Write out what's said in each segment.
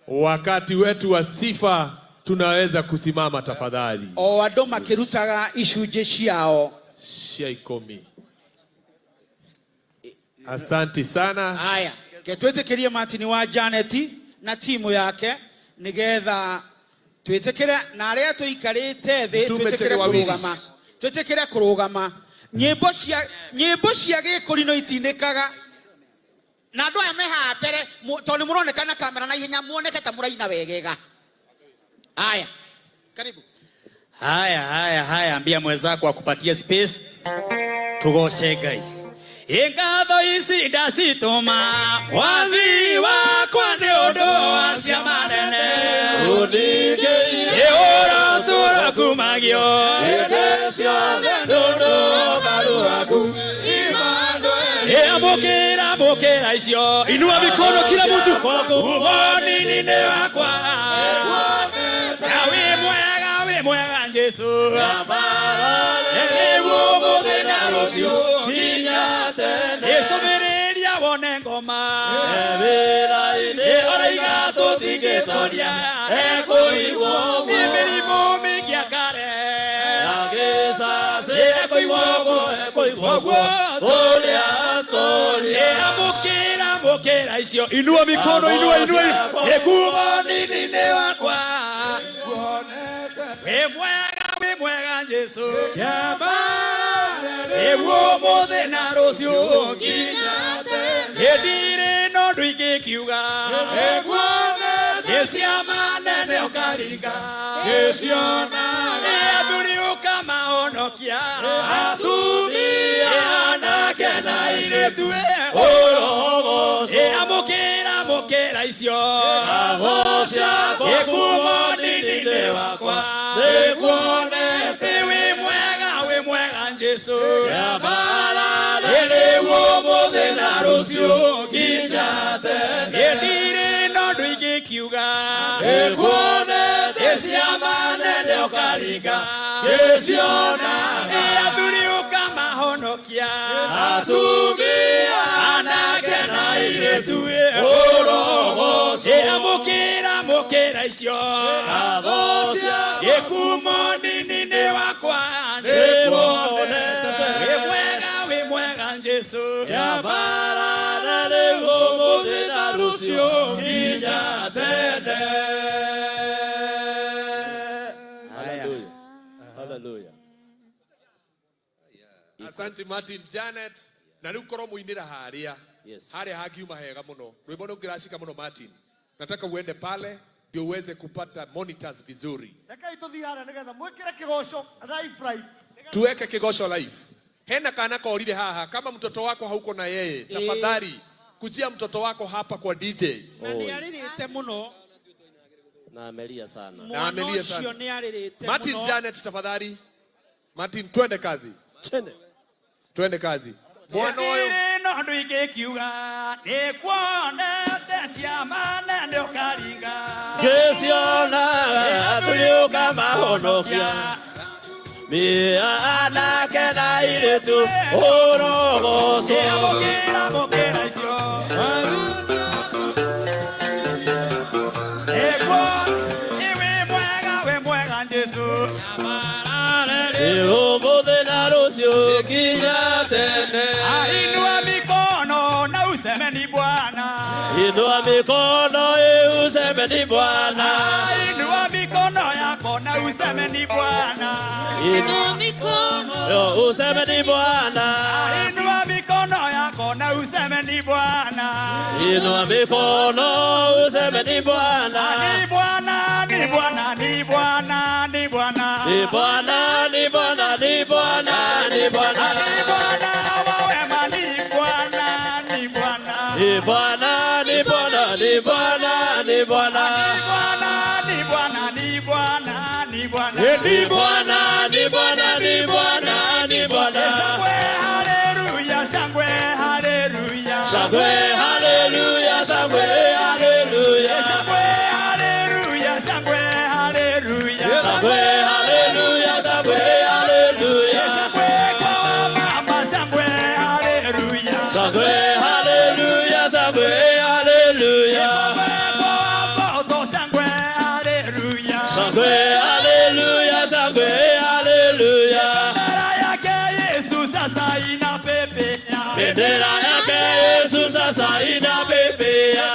Wakati wetu wa sifa tunaweza kusimama tafadhali. O andũ makĩrutaga icunjĩ ciao. Cia ikũmi. Asante sana. Haya, twĩtĩkĩrie Martin wa Janet na timu yake nigetha twĩtĩkĩre na arĩa tũikarĩte thĩ twĩtĩkĩre kũrũgama. Twĩtĩkĩre kũrũgama. Nyĩmbo cia gĩkũrinũ itinĩkaga. Na andũ aya me haha mbere tondũ mũroneka na kamera na ihenya muoneke ta mũraina wegega. Haya. Karibu. Haya, ambia mwenzako akupatie space. Tugoshe Ngai. Ingatho ici ndacitũma wathi wakwa nĩ ũndũ wa cia manene ũndingĩire ũrotũra kumagio ĩndĩ ciothe ndũndũ karũaku Mokera icio inua mikono kila mtu uoni ni wakwa we mwega Jesu Esobereria wone ngoma Oiga tutingĩtoria ekuigwo imirimo mingi akare ekuigwo Mokera icio inua mikono inua ekuo nini wakwa we mwega Jesu ewo mothe na rũciũ ndire no ndũ ingĩkiuga cia manene ũkaringa athuri ũkamahonokia atumia anake na airĩtu mokera icio ekuo nini wakwa we mwega Jesu ewo mothe na rũciũ ndire no ndũ ingĩkiuga cia manene ũkaringa athuri ũkamahonokia atumia anake na airĩtu mokera icio ekumo nini wakwa we mwega Jesu Hallelujah. Asante Martin Janet na rĩu korwo muinĩra harĩa harĩa hangiuma hega mũno rwĩmbo nĩ ngirashika mũno Martin nataka uende pale ndio uweze kupata monitors vizuri tuweke kigosho live hena kana korire haha kama mtoto wako hauko na yeye tafadhali kujia mtoto wako hapa kwa DJ na niaririte muno na amelia sana Martin Janet tafadhali Martin twende kazi mwana huyo no ndũ ingĩkiuga nĩkuonete cia manene ũkaringa athuri ũkamahonokia anake na airĩtu mokera icio we mwega Jesu ũmũthĩ na rũciũ nginya tene inua mikono na useme ni Bwana inua mikono useme ni Bwana inua mikono yako na useme ni Bwana inua mikono useme ni Bwana inua mikono yako na useme ni Bwana inua mikono useme ni Bwana ni Bwana ni Bwana ni Bwana ni Bwana ni Bwana ni Bwana ni Bwana ni Bwana ni Bwana wema ni Bwana ni Bwana ni Bwana ni Bwana ni Bwana ni Bwana ni Bwana ni Bwana ni Bwana ni Bwana ni Bwana ni Bwana ni Bwana haleluya shangwe haleluya shangwe haleluya shangwe haleluya shangwe haleluya shangwe haleluya shangwe haleluya shangwe haleluya shangwe kwa mama shangwe haleluya shangwe haleluya shangwe haleluya kwa Shangwe haleluya, shangwe haleluya. Bendera yake Yesu sasa inapepea.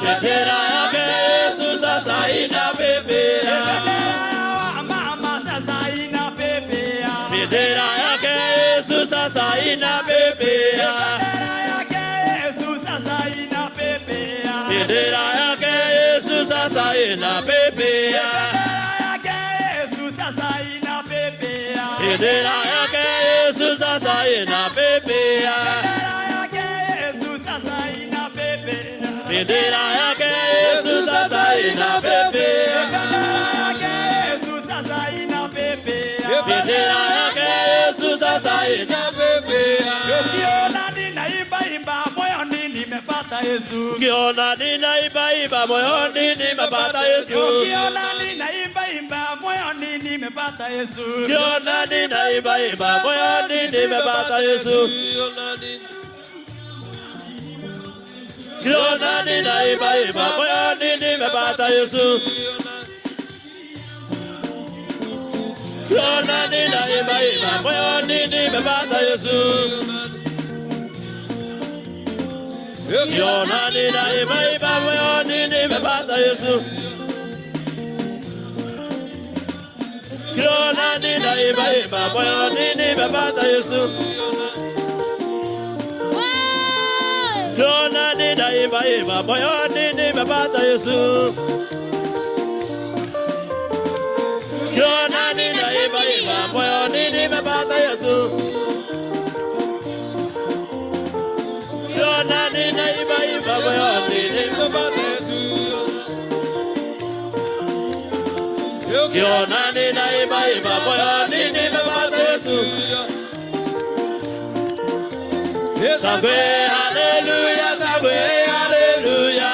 Bendera yake Yesu sasa inapepea. Mama sasa inapepea. Bendera yake Yesu sasa inapepea. Bendera yake Yesu sasa inapepea. Bendera yake Yesu sasa inapepea. Bendera yake Yesu sasa inapepea. Bendera yake Yesu sasa inapepea. Ukiona ninaimba imba moyoni nimepata Yesu. Ukiona ninaimba imba moyoni nimepata Yesu. Ukiona ninaimba imba moyoni nimepata Yesu. Ukiona ninaimba imba moyoni nimepata Yesu. Ukiona ninaimba imba moyoni nimepata Yesu. Ukiona ninaimba imba moyoni nimepata Yesu. Ukiona ninaimba imba moyoni nimepata Yesu. Ukiona ninaimba imba moyoni nimepata Yesu. Ukiona ninaimba imba moyoni nimepata Yesu. Ukiona ninaimba imba moyoni nimepata Yesu. Ukiona ninaimba imba moyoni nimepata Yesu. Ukiona ninaimba imba moyoni nimepata Yesu. Shangwe haleluya, shangwe haleluya.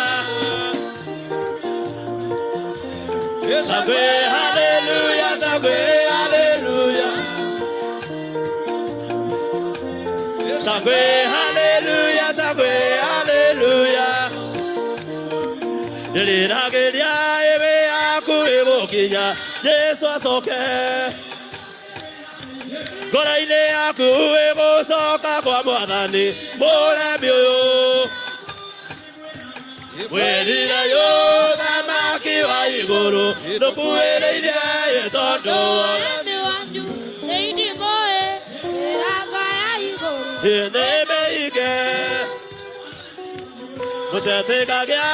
Shangwe haleluya, shangwe haleluya. Shangwe haleluya, shangwe haleluya. Nilirageria ebe yaku ebokinya Yesu asoke. Ngoro-inĩ yaku ĩgũcoka kwa Mwathani mũremi ũyũ. Wĩrire ũthamaki wa igũrũ ndũkuhĩrĩirie tondũ nĩmĩige. Mũtetĩkagia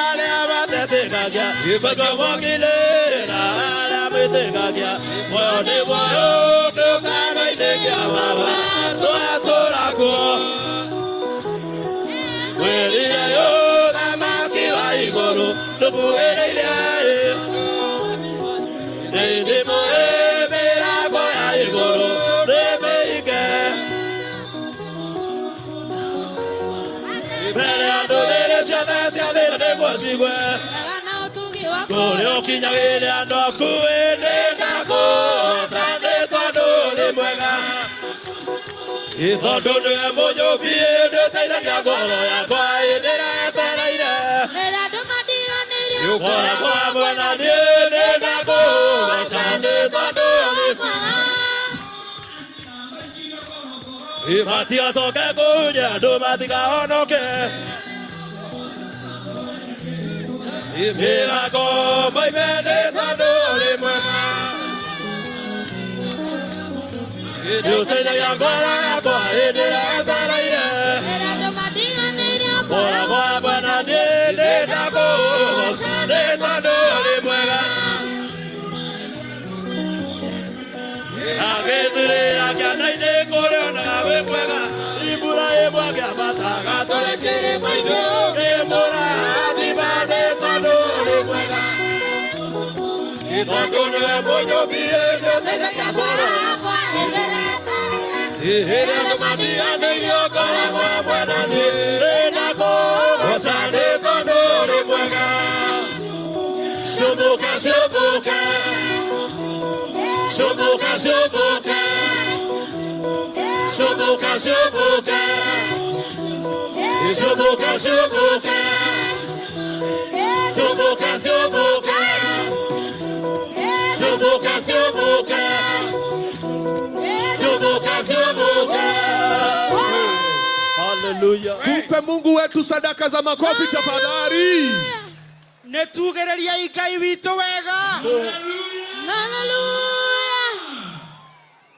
arĩa matetĩkagia mũkĩmũkĩrĩra arĩa mwĩtĩkagia. Muoyo nĩ muoyo kĩũngano-inĩ kĩa Baba twatũũra kuo. Wĩrire ũthamaki wa igũrũ ndũkuhĩrĩirie. Nĩndĩmũĩ mĩrango ya igũrũ nĩmĩige. Mbere ya ndũrĩrĩ ciothe cia thĩ nĩguo cigwe. Kũrĩa ũkinyagĩria andũ aku ĩndĩ ndakũhoota nĩ tondũ nĩ mwega. Tondũ nĩwe mũnyũmbi ĩndĩ ũteithagia ngoro yakwa ĩndĩ ĩretereire. Ũkoragwo hamwe na niĩ ĩndĩ ndakũgooca nĩ tondũ nĩ mwega. Matigacoke kũhunyia andũ matigahonoke. Mĩrango moime nĩ tondũ ũrĩ mwega. Nĩũteithagia ngoro yakwa hĩndĩ ĩrĩa ĩtereire. Ũkoragwo hamwe na niĩ nĩ ndakũgooca nĩ tondũ ũrĩ mwega. Agĩthurĩra kĩanda-inĩ kũrĩa onaga wĩ mwega. Imbura ĩmwe ngĩambata gatũrĩ kĩrĩma-inĩ. Nĩmũrathima nĩ tondũ ũrĩ mwega. Tondũ nĩwe mũnyũmbi ĩndĩ ũteithagia ngoro yakwa hĩndĩ ĩrĩa ĩtereire. Hĩndĩ andũ mandiganĩirie ũkoragwo hamwe na niĩ. Nĩ ndakũgooca nĩ tondũ ũrĩ mwega. Ciũmbũka ciũmbũka. Ciũmbũka ciũmbũka. Ciũmbũka ciũmbũka. Ciũmbũka ciũmbũka. Tupe Mungu wetu sadaka za makofi tafadhali. Netugereria Ngai witu wega. Hallelujah.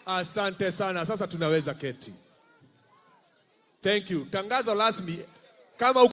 Asante sana. Sasa tunaweza keti. Thank you. Tangazo rasmi kama